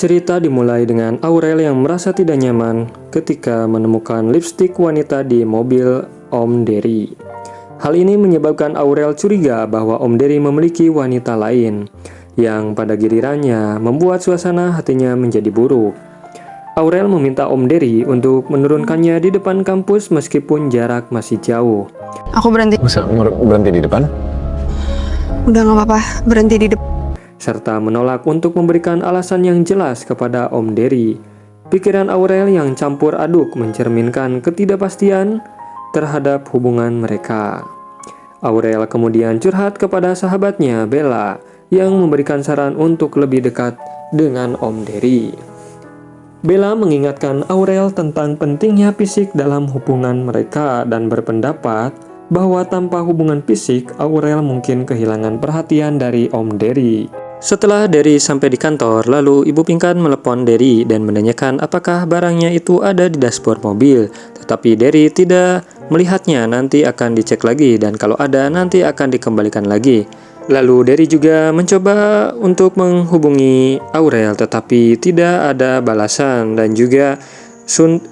Cerita dimulai dengan Aurel yang merasa tidak nyaman ketika menemukan lipstik wanita di mobil Om Derry. Hal ini menyebabkan Aurel curiga bahwa Om Derry memiliki wanita lain, yang pada gilirannya membuat suasana hatinya menjadi buruk. Aurel meminta Om Derry untuk menurunkannya di depan kampus meskipun jarak masih jauh. Aku berhenti. Masa berhenti di depan? Udah gak apa-apa, berhenti di depan. Serta menolak untuk memberikan alasan yang jelas kepada Om Derry. Pikiran Aurel yang campur aduk mencerminkan ketidakpastian terhadap hubungan mereka. Aurel kemudian curhat kepada sahabatnya Bella yang memberikan saran untuk lebih dekat dengan Om Derry. Bella mengingatkan Aurel tentang pentingnya fisik dalam hubungan mereka dan berpendapat bahwa tanpa hubungan fisik, Aurel mungkin kehilangan perhatian dari Om Derry. Setelah Derry sampai di kantor, lalu Ibu Pinkan melepon Derry dan menanyakan apakah barangnya itu ada di dashboard mobil. Tetapi Derry tidak melihatnya, nanti akan dicek lagi dan kalau ada nanti akan dikembalikan lagi. Lalu Derry juga mencoba untuk menghubungi Aurel tetapi tidak ada balasan dan juga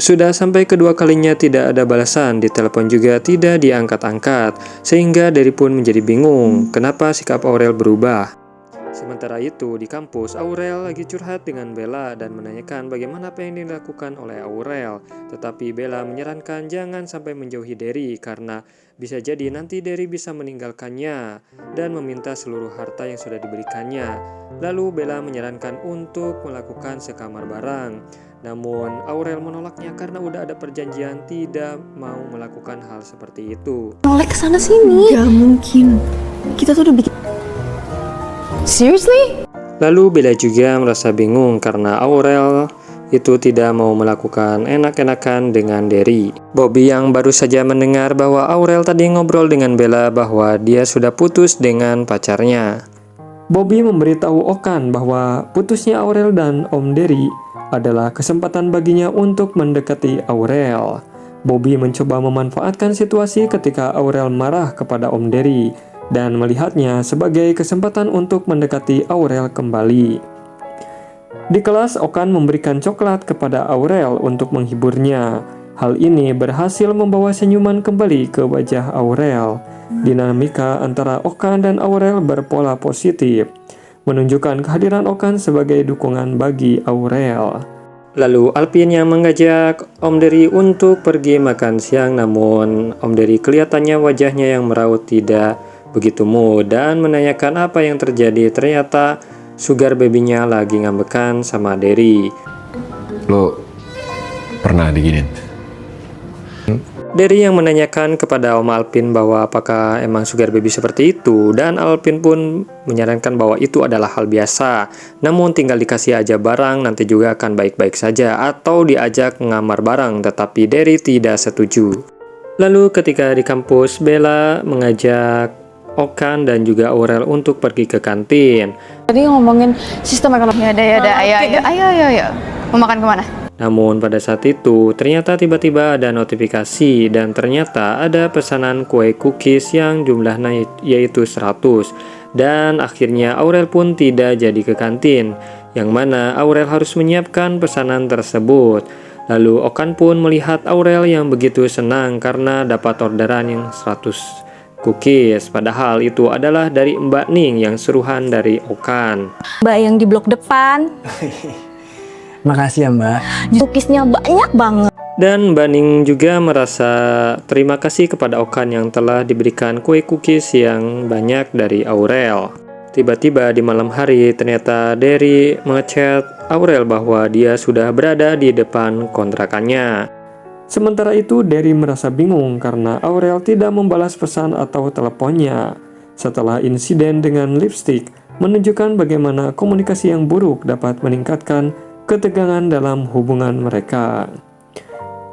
sudah sampai kedua kalinya tidak ada balasan, di telepon juga tidak diangkat-angkat, sehingga Derry pun menjadi bingung kenapa sikap Aurel berubah. Sementara itu di kampus, Aurel lagi curhat dengan Bella dan menanyakan bagaimana apa yang dilakukan oleh Aurel. Tetapi Bella menyarankan jangan sampai menjauhi Derry karena bisa jadi nanti Derry bisa meninggalkannya dan meminta seluruh harta yang sudah diberikannya. Lalu Bella menyarankan untuk melakukan sekamar bareng. Namun Aurel menolaknya karena udah ada perjanjian tidak mau melakukan hal seperti itu. Noleh kesana sini. Gak mungkin. Kita tuh udah bikin. Seriously? Lalu Bella juga merasa bingung karena Aurel itu tidak mau melakukan enak-enakan dengan Derry. Bobby yang baru saja mendengar bahwa Aurel tadi ngobrol dengan Bella bahwa dia sudah putus dengan pacarnya. Bobby memberitahu Okan bahwa putusnya Aurel dan Om Derry adalah kesempatan baginya untuk mendekati Aurel. Bobby mencoba memanfaatkan situasi ketika Aurel marah kepada Om Derry dan melihatnya sebagai kesempatan untuk mendekati Aurel kembali. Di kelas, Okan memberikan coklat kepada Aurel untuk menghiburnya. Hal ini berhasil membawa senyuman kembali ke wajah Aurel. Dinamika antara Okan dan Aurel berpola positif, menunjukkan kehadiran Okan sebagai dukungan bagi Aurel. Lalu Alpin yang mengajak Om Derry untuk pergi makan siang, namun Om Derry kelihatannya wajahnya yang meraut tidak begitu mood dan menanyakan apa yang terjadi. Ternyata sugar baby-nya lagi ngambekan sama Derry. Lo pernah diginin? Derry yang menanyakan kepada Om Alpin bahwa apakah emang sugar baby seperti itu, dan Alpin pun menyarankan bahwa itu adalah hal biasa, namun tinggal dikasih aja barang nanti juga akan baik-baik saja, atau diajak ngamar bareng, tetapi Derry tidak setuju. Lalu ketika di kampus, Bella mengajak Okan dan juga Aurel untuk pergi ke kantin. Tadi ngomongin sistem ekonomi. Yaudah, ayo. Mau makan kemana? Namun pada saat itu ternyata tiba-tiba ada notifikasi dan ternyata ada pesanan kue cookies yang jumlahnya yaitu 100. Dan akhirnya Aurel pun tidak jadi ke kantin, yang mana Aurel harus menyiapkan pesanan tersebut. Lalu Okan pun melihat Aurel yang begitu senang karena dapat orderan yang 100 cookies, padahal itu adalah dari Mbak Ning yang suruhan dari Okan. Mbak yang di blok depan. Makasih ya Mbak. Cookiesnya banyak banget. Dan Mbak Ning juga merasa terima kasih kepada Okan yang telah diberikan kue cookies yang banyak dari Aurel. Tiba-tiba di malam hari ternyata Derry mengechat Aurel bahwa dia sudah berada di depan kontrakannya. Sementara itu Derry merasa bingung karena Aurel tidak membalas pesan atau teleponnya. Setelah insiden dengan lipstik menunjukkan bagaimana komunikasi yang buruk dapat meningkatkan ketegangan dalam hubungan mereka.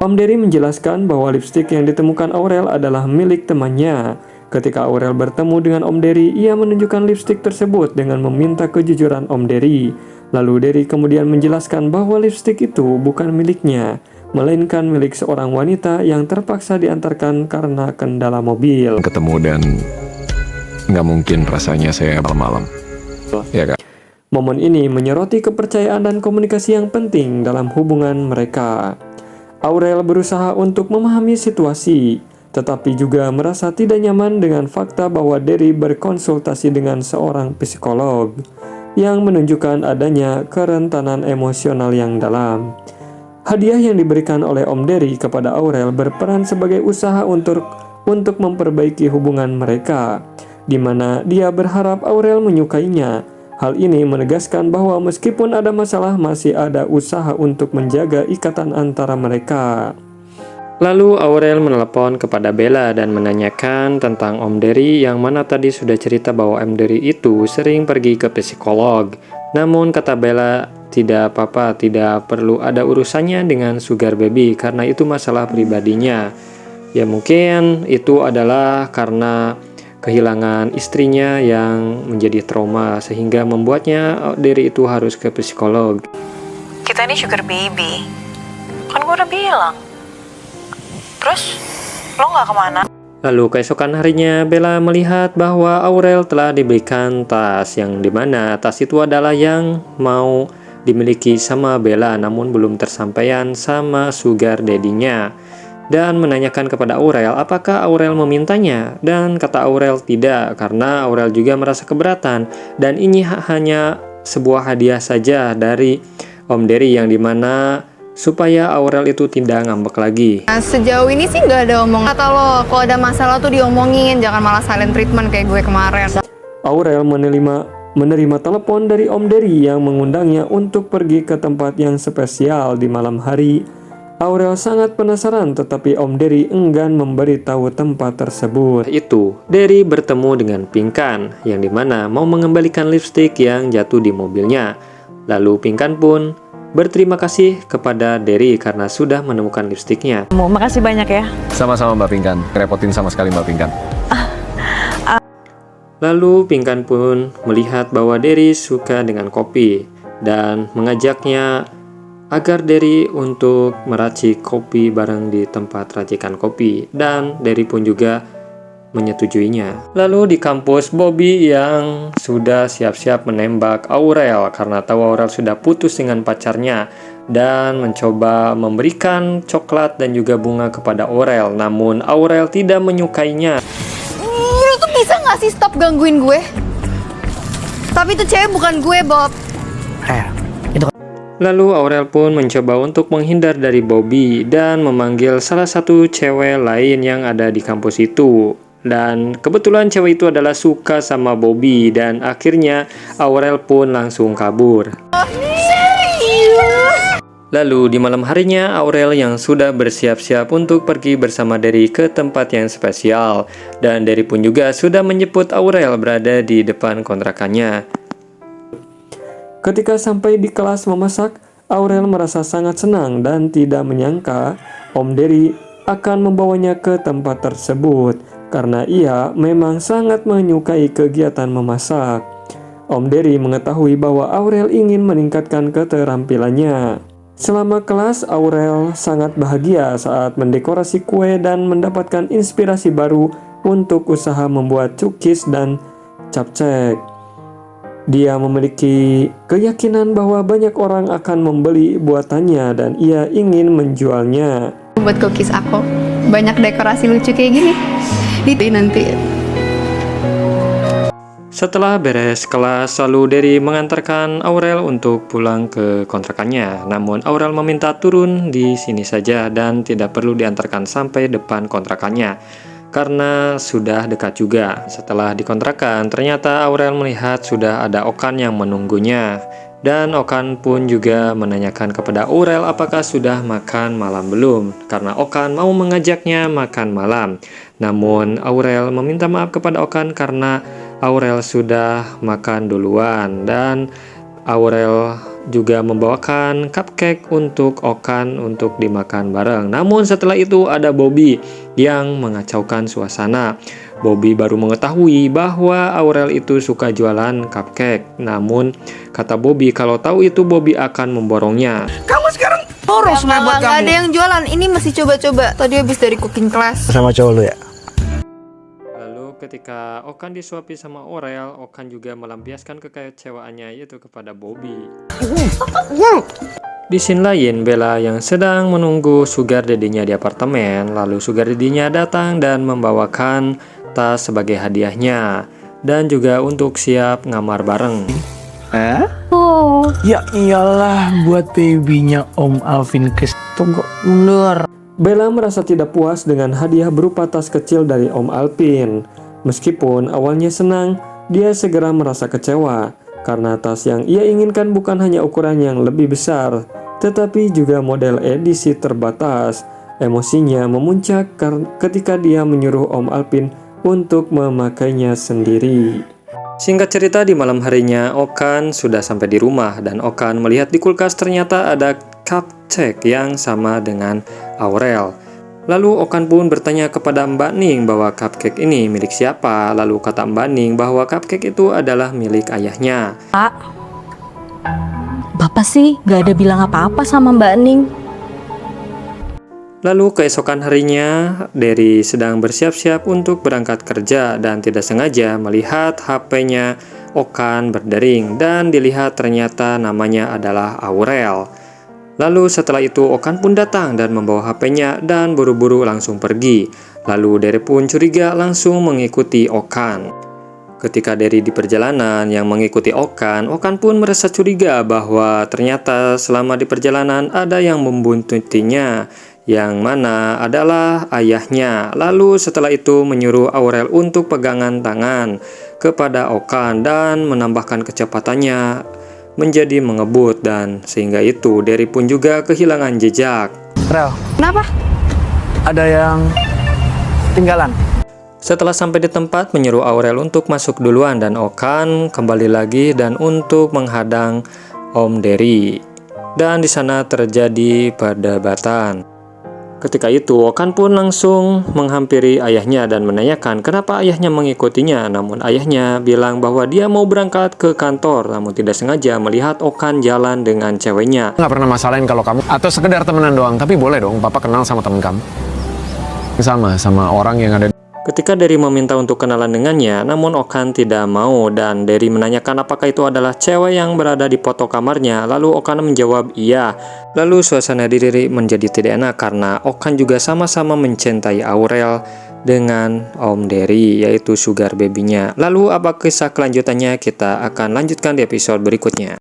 Om Derry menjelaskan bahwa lipstik yang ditemukan Aurel adalah milik temannya. Ketika Aurel bertemu dengan Om Derry, ia menunjukkan lipstik tersebut dengan meminta kejujuran Om Derry. Lalu Derry kemudian menjelaskan bahwa lipstik itu bukan miliknya, melainkan milik seorang wanita yang terpaksa diantarkan karena kendala mobil. Ketemu dan nggak mungkin rasanya saya malam-malam. Ya kan? Momen ini menyoroti kepercayaan dan komunikasi yang penting dalam hubungan mereka. Aurel berusaha untuk memahami situasi, tetapi juga merasa tidak nyaman dengan fakta bahwa Derry berkonsultasi dengan seorang psikolog yang menunjukkan adanya kerentanan emosional yang dalam. Hadiah yang diberikan oleh Om Derry kepada Aurel berperan sebagai usaha untuk memperbaiki hubungan mereka, di mana dia berharap Aurel menyukainya. Hal ini menegaskan bahwa meskipun ada masalah, masih ada usaha untuk menjaga ikatan antara mereka. Lalu Aurel menelepon kepada Bella dan menanyakan tentang Om Derry, yang mana tadi sudah cerita bahwa Om Derry itu sering pergi ke psikolog. Namun kata Bella, tidak apa-apa, tidak perlu ada urusannya dengan sugar baby karena itu masalah pribadinya. Ya mungkin itu adalah karena kehilangan istrinya yang menjadi trauma sehingga membuatnya Derry itu harus ke psikolog. Kita ini sugar baby. Kan gue udah bilang. Terus, lo gak kemana? Lalu keesokan harinya Bella melihat bahwa Aurel telah diberikan tas, yang dimana tas itu adalah yang mau dimiliki sama Bella namun belum tersampaian sama sugar daddy-nya, dan menanyakan kepada Aurel apakah Aurel memintanya, dan kata Aurel tidak karena Aurel juga merasa keberatan dan ini hanya sebuah hadiah saja dari Om Derry, yang dimana supaya Aurel itu tidak ngambek lagi. Nah, sejauh ini sih nggak ada omong. Kata lo, kalau ada masalah tuh diomongin, jangan malah silent treatment kayak gue kemarin. Aurel menerima telepon dari Om Derry yang mengundangnya untuk pergi ke tempat yang spesial di malam hari. Aurel sangat penasaran, tetapi Om Derry enggan memberitahu tempat tersebut. Itu, Derry bertemu dengan Pinkan, yang dimana mau mengembalikan lipstik yang jatuh di mobilnya. Lalu Pinkan pun berterima kasih kepada Derry karena sudah menemukan lipstiknya. Makasih banyak ya. Sama-sama Mbak Pinkan, kerepotin sama sekali Mbak Pinkan. Lalu Pinkan pun melihat bahwa Derry suka dengan kopi dan mengajaknya agar Derry untuk meracik kopi bareng di tempat racikan kopi, dan Derry pun juga menyetujuinya. Lalu di kampus, Bobby yang sudah siap-siap menembak Aurel karena tahu Aurel sudah putus dengan pacarnya dan mencoba memberikan coklat dan juga bunga kepada Aurel, namun Aurel tidak menyukainya. Lu tuh bisa nggak sih stop gangguin gue? Tapi itu cewek bukan gue, Bob. Lalu Aurel pun mencoba untuk menghindar dari Bobby dan memanggil salah satu cewek lain yang ada di kampus itu. Dan kebetulan cewek itu adalah suka sama Bobby, dan akhirnya Aurel pun langsung kabur. Lalu di malam harinya Aurel yang sudah bersiap-siap untuk pergi bersama Derry ke tempat yang spesial, dan Derry pun juga sudah menjemput Aurel berada di depan kontrakannya. Ketika sampai di kelas memasak, Aurel merasa sangat senang dan tidak menyangka Om Derry akan membawanya ke tempat tersebut karena ia memang sangat menyukai kegiatan memasak. Om Derry mengetahui bahwa Aurel ingin meningkatkan keterampilannya. Selama kelas, Aurel sangat bahagia saat mendekorasi kue dan mendapatkan inspirasi baru untuk usaha membuat cookies dan capcake. Dia memiliki keyakinan bahwa banyak orang akan membeli buatannya dan ia ingin menjualnya. Buat cookies aku banyak dekorasi lucu kayak gini. Nanti. Setelah beres kelas, lalu Derry mengantarkan Aurel untuk pulang ke kontrakannya. Namun Aurel meminta turun di sini saja dan tidak perlu diantarkan sampai depan kontrakannya karena sudah dekat juga. Setelah dikontrakan, ternyata Aurel melihat sudah ada Okan yang menunggunya. Dan Okan pun juga menanyakan kepada Aurel apakah sudah makan malam belum, karena Okan mau mengajaknya makan malam. Namun Aurel meminta maaf kepada Okan karena Aurel sudah makan duluan, dan Aurel juga membawakan cupcake untuk Okan untuk dimakan bareng. Namun setelah itu ada Bobby yang mengacaukan suasana. Bobby baru mengetahui bahwa Aurel itu suka jualan cupcake. Namun kata Bobby kalau tahu itu Bobby akan memborongnya. Kamu sekarang boros Nggak buat kamu. ada yang jualan. Ini masih coba-coba. Tadi habis dari cooking class. Sama cowok lu ya? Lalu ketika Okan disuapi sama Aurel, Okan juga melampiaskan kekecewaannya yaitu kepada Bobby. Di scene lain, Bella yang sedang menunggu sugar daddy-nya di apartemen, lalu sugar daddy-nya datang dan membawakan tas sebagai hadiahnya dan juga untuk siap ngamar bareng. Oh, Ya iyalah, buat babynya Om Alvin tunggu mundur. Bella merasa tidak puas dengan hadiah berupa tas kecil dari Om Alvin. Meskipun awalnya senang, dia segera merasa kecewa karena tas yang ia inginkan bukan hanya ukuran yang lebih besar, tetapi juga model edisi terbatas. Emosinya memuncak ketika dia menyuruh Om Alvin untuk memakainya sendiri. Singkat cerita, di malam harinya Okan sudah sampai di rumah dan Okan melihat di kulkas ternyata ada cupcake yang sama dengan Aurel. Lalu Okan pun bertanya kepada Mbak Ning bahwa cupcake ini milik siapa. Lalu kata Mbak Ning bahwa cupcake itu adalah milik ayahnya. Pak. Bapak sih gak ada bilang apa-apa sama Mbak Ning. Lalu keesokan harinya, Derry sedang bersiap-siap untuk berangkat kerja dan tidak sengaja melihat HP-nya Okan berdering dan dilihat ternyata namanya adalah Aurel. Lalu setelah itu Okan pun datang dan membawa HP-nya dan buru-buru langsung pergi. Lalu Derry pun curiga langsung mengikuti Okan. Ketika Derry di perjalanan yang mengikuti Okan, Okan pun merasa curiga bahwa ternyata selama di perjalanan ada yang membuntutinya, yang mana adalah ayahnya. Lalu setelah itu menyuruh Aurel untuk pegangan tangan kepada Okan dan menambahkan kecepatannya menjadi mengebut, dan sehingga itu Derry pun juga kehilangan jejak. Rel, Kenapa? ada yang tinggalan. Setelah sampai di tempat, menyuruh Aurel untuk masuk duluan dan Okan kembali lagi dan untuk menghadang Om Derry. Dan di sana terjadi perdebatan. Ketika itu, Okan pun langsung menghampiri ayahnya dan menanyakan kenapa ayahnya mengikutinya. Namun ayahnya bilang bahwa dia mau berangkat ke kantor, namun tidak sengaja melihat Okan jalan dengan ceweknya. Nggak pernah masalahin kalau kamu atau sekedar temenan doang, tapi boleh dong papa kenal sama temen kamu. Sama orang yang ada. Ketika Derry meminta untuk kenalan dengannya, namun Okan tidak mau dan Derry menanyakan apakah itu adalah cewek yang berada di foto kamarnya. Lalu Okan menjawab iya. Lalu suasana di Derry menjadi tidak enak karena Okan juga sama-sama mencintai Aurel dengan Om Derry, yaitu sugar baby-nya. Lalu apa kisah kelanjutannya kita akan lanjutkan di episode berikutnya.